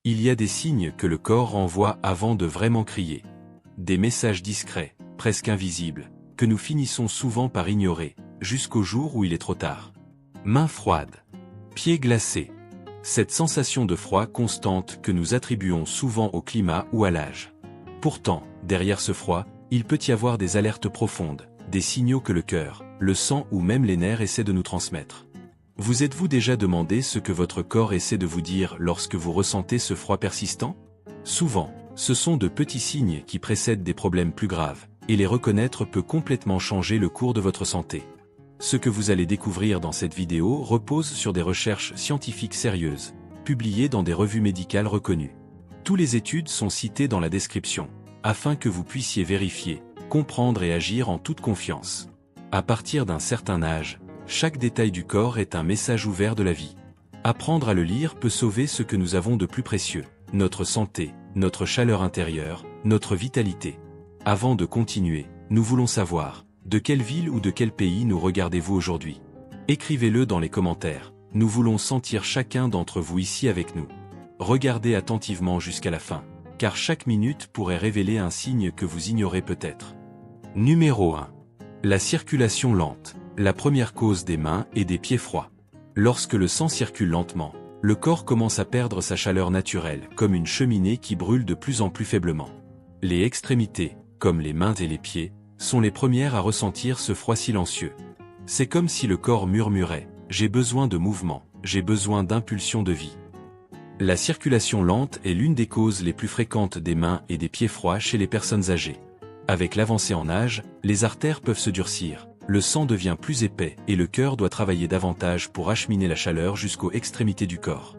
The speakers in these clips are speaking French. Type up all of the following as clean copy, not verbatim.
Il y a des signes que le corps envoie avant de vraiment crier. Des messages discrets, presque invisibles, que nous finissons souvent par ignorer, jusqu'au jour où il est trop tard. Mains froides. Pieds glacés. Cette sensation de froid constante que nous attribuons souvent au climat ou à l'âge. Pourtant, derrière ce froid, il peut y avoir des alertes profondes, des signaux que le cœur, le sang ou même les nerfs essaient de nous transmettre. Vous êtes-vous déjà demandé ce que votre corps essaie de vous dire lorsque vous ressentez ce froid persistant? Souvent, ce sont de petits signes qui précèdent des problèmes plus graves, et les reconnaître peut complètement changer le cours de votre santé. Ce que vous allez découvrir dans cette vidéo repose sur des recherches scientifiques sérieuses, publiées dans des revues médicales reconnues. Toutes les études sont citées dans la description, afin que vous puissiez vérifier, comprendre et agir en toute confiance. À partir d'un certain âge, chaque détail du corps est un message ouvert de la vie. Apprendre à le lire peut sauver ce que nous avons de plus précieux, notre santé, notre chaleur intérieure, notre vitalité. Avant de continuer, nous voulons savoir, de quelle ville ou de quel pays nous regardez-vous aujourd'hui? Écrivez-le dans les commentaires, nous voulons sentir chacun d'entre vous ici avec nous. Regardez attentivement jusqu'à la fin, car chaque minute pourrait révéler un signe que vous ignorez peut-être. Numéro 1. La circulation lente, la première cause des mains et des pieds froids. Lorsque le sang circule lentement, le corps commence à perdre sa chaleur naturelle, comme une cheminée qui brûle de plus en plus faiblement. Les extrémités, comme les mains et les pieds, sont les premières à ressentir ce froid silencieux. C'est comme si le corps murmurait « J'ai besoin de mouvement, j'ai besoin d'impulsion de vie ». La circulation lente est l'une des causes les plus fréquentes des mains et des pieds froids chez les personnes âgées. Avec l'avancée en âge, les artères peuvent se durcir, le sang devient plus épais et le cœur doit travailler davantage pour acheminer la chaleur jusqu'aux extrémités du corps.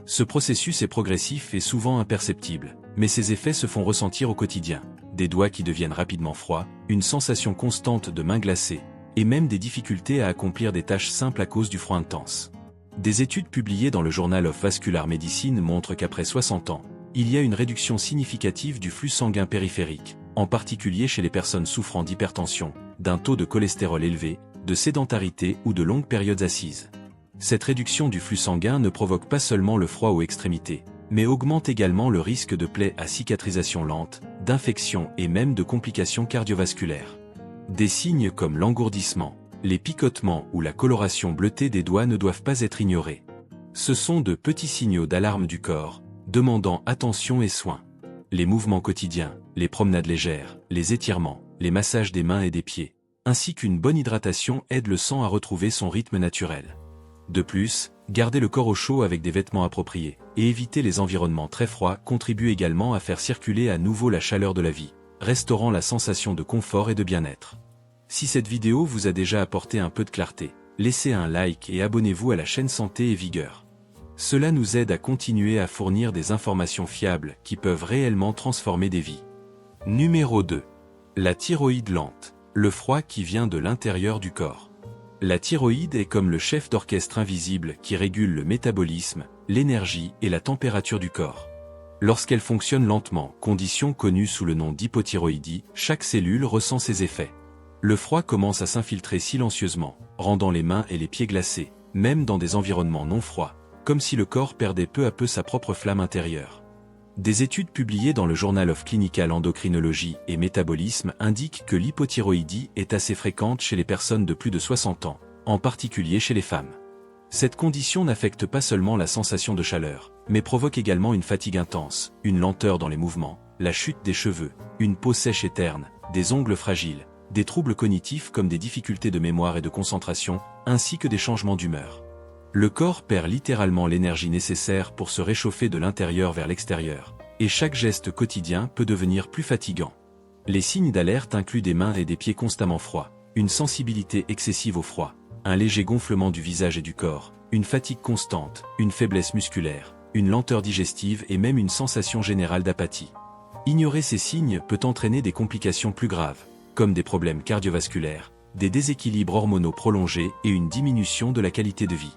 Ce processus est progressif et souvent imperceptible, mais ses effets se font ressentir au quotidien. Des doigts qui deviennent rapidement froids, une sensation constante de mains glacées, et même des difficultés à accomplir des tâches simples à cause du froid intense. Des études publiées dans le Journal of Vascular Medicine montrent qu'après 60 ans, il y a une réduction significative du flux sanguin périphérique, en particulier chez les personnes souffrant d'hypertension, d'un taux de cholestérol élevé, de sédentarité ou de longues périodes assises. Cette réduction du flux sanguin ne provoque pas seulement le froid aux extrémités, mais augmente également le risque de plaies à cicatrisation lente, d'infections et même de complications cardiovasculaires. Des signes comme l'engourdissement, les picotements ou la coloration bleutée des doigts ne doivent pas être ignorés. Ce sont de petits signaux d'alarme du corps, demandant attention et soin. Les mouvements quotidiens, les promenades légères, les étirements, les massages des mains et des pieds, ainsi qu'une bonne hydratation aident le sang à retrouver son rythme naturel. De plus, garder le corps au chaud avec des vêtements appropriés et éviter les environnements très froids contribue également à faire circuler à nouveau la chaleur de la vie, restaurant la sensation de confort et de bien-être. Si cette vidéo vous a déjà apporté un peu de clarté, laissez un like et abonnez-vous à la chaîne Santé et Vigueur. Cela nous aide à continuer à fournir des informations fiables qui peuvent réellement transformer des vies. Numéro 2. La thyroïde lente, le froid qui vient de l'intérieur du corps. La thyroïde est comme le chef d'orchestre invisible qui régule le métabolisme, l'énergie et la température du corps. Lorsqu'elle fonctionne lentement, condition connue sous le nom d'hypothyroïdie, chaque cellule ressent ses effets. Le froid commence à s'infiltrer silencieusement, rendant les mains et les pieds glacés, même dans des environnements non froids, comme si le corps perdait peu à peu sa propre flamme intérieure. Des études publiées dans le Journal of Clinical Endocrinology et Métabolisme indiquent que l'hypothyroïdie est assez fréquente chez les personnes de plus de 60 ans, en particulier chez les femmes. Cette condition n'affecte pas seulement la sensation de chaleur, mais provoque également une fatigue intense, une lenteur dans les mouvements, la chute des cheveux, une peau sèche et terne, des ongles fragiles, des troubles cognitifs comme des difficultés de mémoire et de concentration, ainsi que des changements d'humeur. Le corps perd littéralement l'énergie nécessaire pour se réchauffer de l'intérieur vers l'extérieur, et chaque geste quotidien peut devenir plus fatigant. Les signes d'alerte incluent des mains et des pieds constamment froids, une sensibilité excessive au froid, un léger gonflement du visage et du corps, une fatigue constante, une faiblesse musculaire, une lenteur digestive et même une sensation générale d'apathie. Ignorer ces signes peut entraîner des complications plus graves, comme des problèmes cardiovasculaires, des déséquilibres hormonaux prolongés et une diminution de la qualité de vie.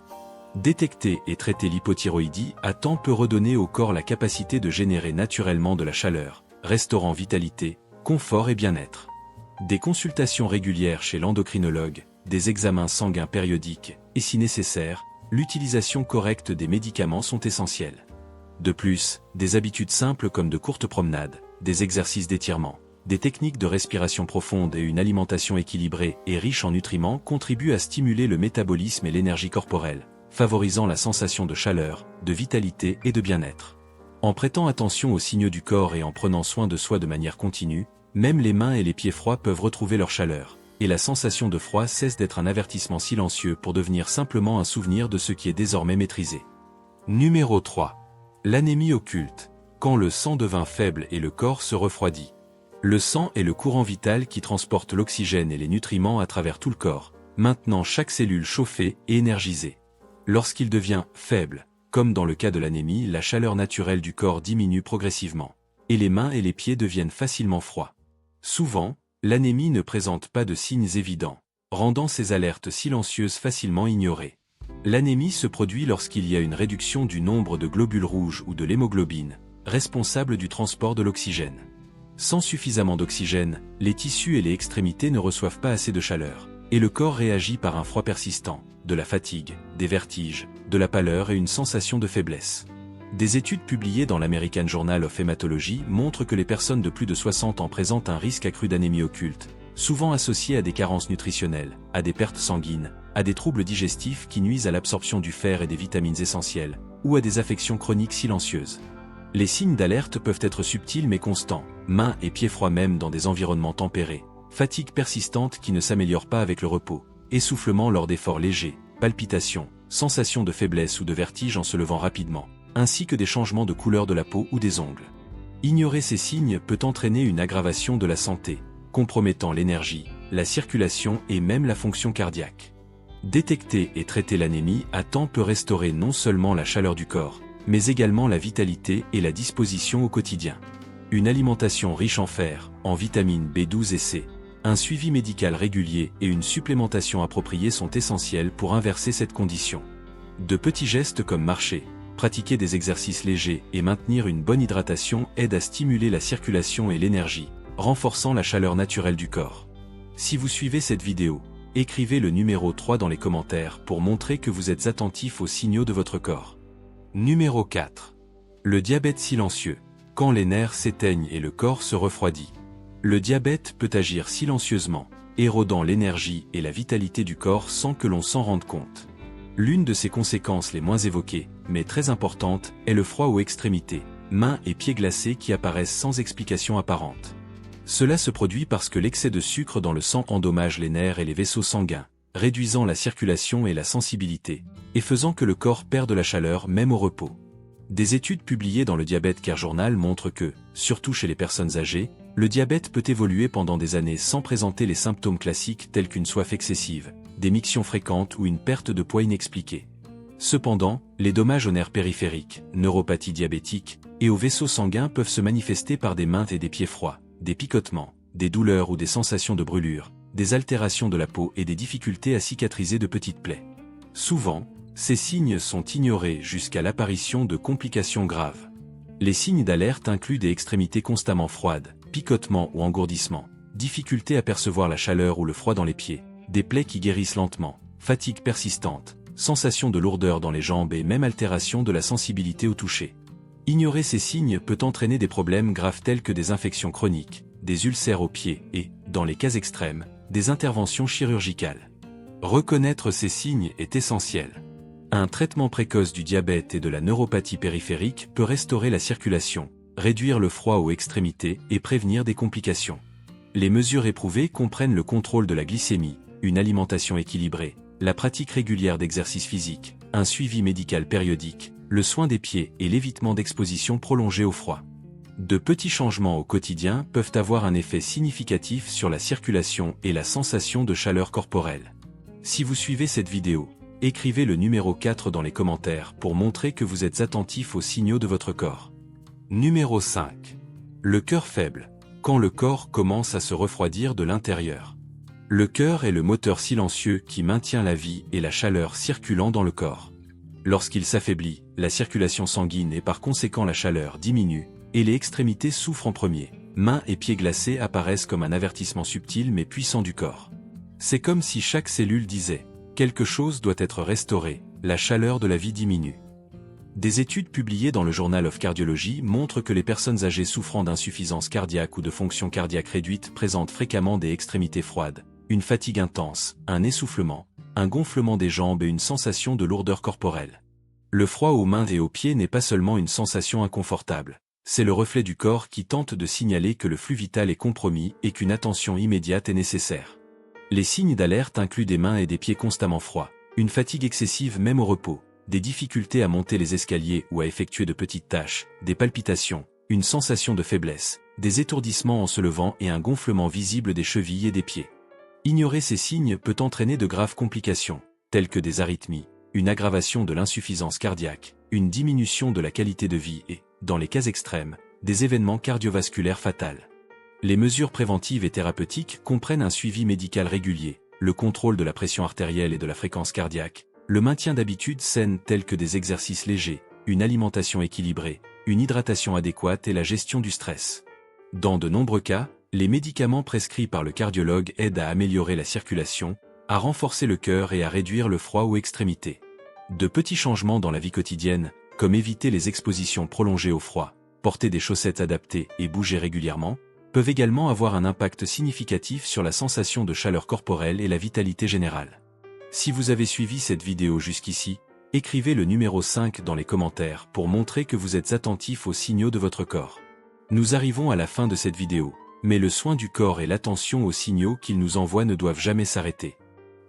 Détecter et traiter l'hypothyroïdie à temps peut redonner au corps la capacité de générer naturellement de la chaleur, restaurant vitalité, confort et bien-être. Des consultations régulières chez l'endocrinologue, des examens sanguins périodiques, et si nécessaire, l'utilisation correcte des médicaments sont essentiels. De plus, des habitudes simples comme de courtes promenades, des exercices d'étirement, des techniques de respiration profonde et une alimentation équilibrée et riche en nutriments contribuent à stimuler le métabolisme et l'énergie corporelle, favorisant la sensation de chaleur, de vitalité et de bien-être. En prêtant attention aux signaux du corps et en prenant soin de soi de manière continue, même les mains et les pieds froids peuvent retrouver leur chaleur, et la sensation de froid cesse d'être un avertissement silencieux pour devenir simplement un souvenir de ce qui est désormais maîtrisé. Numéro 3. L'anémie occulte, quand le sang devint faible et le corps se refroidit. Le sang est le courant vital qui transporte l'oxygène et les nutriments à travers tout le corps, maintenant chaque cellule chauffée et énergisée. Lorsqu'il devient faible, comme dans le cas de l'anémie, la chaleur naturelle du corps diminue progressivement, et les mains et les pieds deviennent facilement froids. Souvent, l'anémie ne présente pas de signes évidents, rendant ces alertes silencieuses facilement ignorées. L'anémie se produit lorsqu'il y a une réduction du nombre de globules rouges ou de l'hémoglobine, responsable du transport de l'oxygène. Sans suffisamment d'oxygène, les tissus et les extrémités ne reçoivent pas assez de chaleur, et le corps réagit par un froid persistant, de la fatigue, des vertiges, de la pâleur et une sensation de faiblesse. Des études publiées dans l'American Journal of Hematology montrent que les personnes de plus de 60 ans présentent un risque accru d'anémie occulte, souvent associé à des carences nutritionnelles, à des pertes sanguines, à des troubles digestifs qui nuisent à l'absorption du fer et des vitamines essentielles, ou à des affections chroniques silencieuses. Les signes d'alerte peuvent être subtils mais constants, mains et pieds froids même dans des environnements tempérés, fatigue persistante qui ne s'améliore pas avec le repos, essoufflement lors d'efforts légers, palpitations, sensation de faiblesse ou de vertige en se levant rapidement, ainsi que des changements de couleur de la peau ou des ongles. Ignorer ces signes peut entraîner une aggravation de la santé, compromettant l'énergie, la circulation et même la fonction cardiaque. Détecter et traiter l'anémie à temps peut restaurer non seulement la chaleur du corps, mais également la vitalité et la disposition au quotidien. Une alimentation riche en fer, en vitamines B12 et C, un suivi médical régulier et une supplémentation appropriée sont essentiels pour inverser cette condition. De petits gestes comme marcher, pratiquer des exercices légers et maintenir une bonne hydratation aident à stimuler la circulation et l'énergie, renforçant la chaleur naturelle du corps. Si vous suivez cette vidéo, écrivez le numéro 3 dans les commentaires pour montrer que vous êtes attentif aux signaux de votre corps. Numéro 4. Le diabète silencieux, quand les nerfs s'éteignent et le corps se refroidit. Le diabète peut agir silencieusement, érodant l'énergie et la vitalité du corps sans que l'on s'en rende compte. L'une de ses conséquences les moins évoquées, mais très importantes, est le froid aux extrémités, mains et pieds glacés qui apparaissent sans explication apparente. Cela se produit parce que l'excès de sucre dans le sang endommage les nerfs et les vaisseaux sanguins, réduisant la circulation et la sensibilité, et faisant que le corps perde de la chaleur même au repos. Des études publiées dans le Diabetes Care Journal montrent que, surtout chez les personnes âgées, le diabète peut évoluer pendant des années sans présenter les symptômes classiques tels qu'une soif excessive, des mictions fréquentes ou une perte de poids inexpliquée. Cependant, les dommages aux nerfs périphériques, neuropathie diabétique, et aux vaisseaux sanguins peuvent se manifester par des mains et des pieds froids, des picotements, des douleurs ou des sensations de brûlure, des altérations de la peau et des difficultés à cicatriser de petites plaies. Souvent, ces signes sont ignorés jusqu'à l'apparition de complications graves. Les signes d'alerte incluent des extrémités constamment froides, picotements ou engourdissements, difficulté à percevoir la chaleur ou le froid dans les pieds, des plaies qui guérissent lentement, fatigue persistante, sensation de lourdeur dans les jambes et même altération de la sensibilité au toucher. Ignorer ces signes peut entraîner des problèmes graves tels que des infections chroniques, des ulcères aux pieds et, dans les cas extrêmes, des interventions chirurgicales. Reconnaître ces signes est essentiel. Un traitement précoce du diabète et de la neuropathie périphérique peut restaurer la circulation, réduire le froid aux extrémités et prévenir des complications. Les mesures éprouvées comprennent le contrôle de la glycémie, une alimentation équilibrée, la pratique régulière d'exercices physiques, un suivi médical périodique, le soin des pieds et l'évitement d'exposition prolongée au froid. De petits changements au quotidien peuvent avoir un effet significatif sur la circulation et la sensation de chaleur corporelle. Si vous suivez cette vidéo, écrivez le numéro 4 dans les commentaires pour montrer que vous êtes attentif aux signaux de votre corps. Numéro 5. Le cœur faible, quand le corps commence à se refroidir de l'intérieur. Le cœur est le moteur silencieux qui maintient la vie et la chaleur circulant dans le corps. Lorsqu'il s'affaiblit, la circulation sanguine et par conséquent la chaleur diminue, et les extrémités souffrent en premier. Mains et pieds glacés apparaissent comme un avertissement subtil mais puissant du corps. C'est comme si chaque cellule disait « Quelque chose doit être restauré, la chaleur de la vie diminue ». Des études publiées dans le Journal of Cardiology montrent que les personnes âgées souffrant d'insuffisance cardiaque ou de fonction cardiaque réduite présentent fréquemment des extrémités froides, une fatigue intense, un essoufflement, un gonflement des jambes et une sensation de lourdeur corporelle. Le froid aux mains et aux pieds n'est pas seulement une sensation inconfortable, c'est le reflet du corps qui tente de signaler que le flux vital est compromis et qu'une attention immédiate est nécessaire. Les signes d'alerte incluent des mains et des pieds constamment froids, une fatigue excessive même au repos, des difficultés à monter les escaliers ou à effectuer de petites tâches, des palpitations, une sensation de faiblesse, des étourdissements en se levant et un gonflement visible des chevilles et des pieds. Ignorer ces signes peut entraîner de graves complications, telles que des arythmies, une aggravation de l'insuffisance cardiaque, une diminution de la qualité de vie et, dans les cas extrêmes, des événements cardiovasculaires fatals. Les mesures préventives et thérapeutiques comprennent un suivi médical régulier, le contrôle de la pression artérielle et de la fréquence cardiaque, le maintien d'habitudes saines telles que des exercices légers, une alimentation équilibrée, une hydratation adéquate et la gestion du stress. Dans de nombreux cas, les médicaments prescrits par le cardiologue aident à améliorer la circulation, à renforcer le cœur et à réduire le froid aux extrémités. De petits changements dans la vie quotidienne, comme éviter les expositions prolongées au froid, porter des chaussettes adaptées et bouger régulièrement, peuvent également avoir un impact significatif sur la sensation de chaleur corporelle et la vitalité générale. Si vous avez suivi cette vidéo jusqu'ici, écrivez le numéro 5 dans les commentaires pour montrer que vous êtes attentif aux signaux de votre corps. Nous arrivons à la fin de cette vidéo, mais le soin du corps et l'attention aux signaux qu'il nous envoie ne doivent jamais s'arrêter.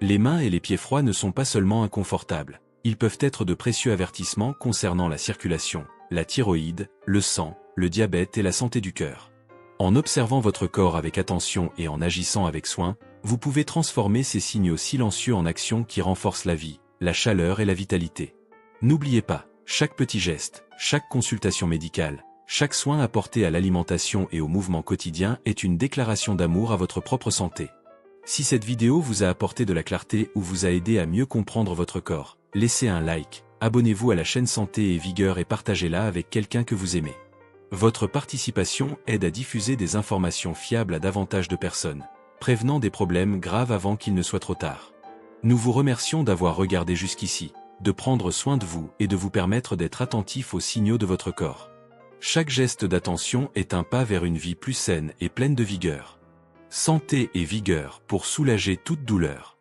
Les mains et les pieds froids ne sont pas seulement inconfortables, ils peuvent être de précieux avertissements concernant la circulation, la thyroïde, le sang, le diabète et la santé du cœur. En observant votre corps avec attention et en agissant avec soin, vous pouvez transformer ces signaux silencieux en actions qui renforcent la vie, la chaleur et la vitalité. N'oubliez pas, chaque petit geste, chaque consultation médicale, chaque soin apporté à l'alimentation et au mouvement quotidien est une déclaration d'amour à votre propre santé. Si cette vidéo vous a apporté de la clarté ou vous a aidé à mieux comprendre votre corps, laissez un like, abonnez-vous à la chaîne Santé et Vigueur et partagez-la avec quelqu'un que vous aimez. Votre participation aide à diffuser des informations fiables à davantage de personnes, prévenant des problèmes graves avant qu'il ne soit trop tard. Nous vous remercions d'avoir regardé jusqu'ici, de prendre soin de vous et de vous permettre d'être attentif aux signaux de votre corps. Chaque geste d'attention est un pas vers une vie plus saine et pleine de vigueur. Santé et vigueur pour soulager toute douleur.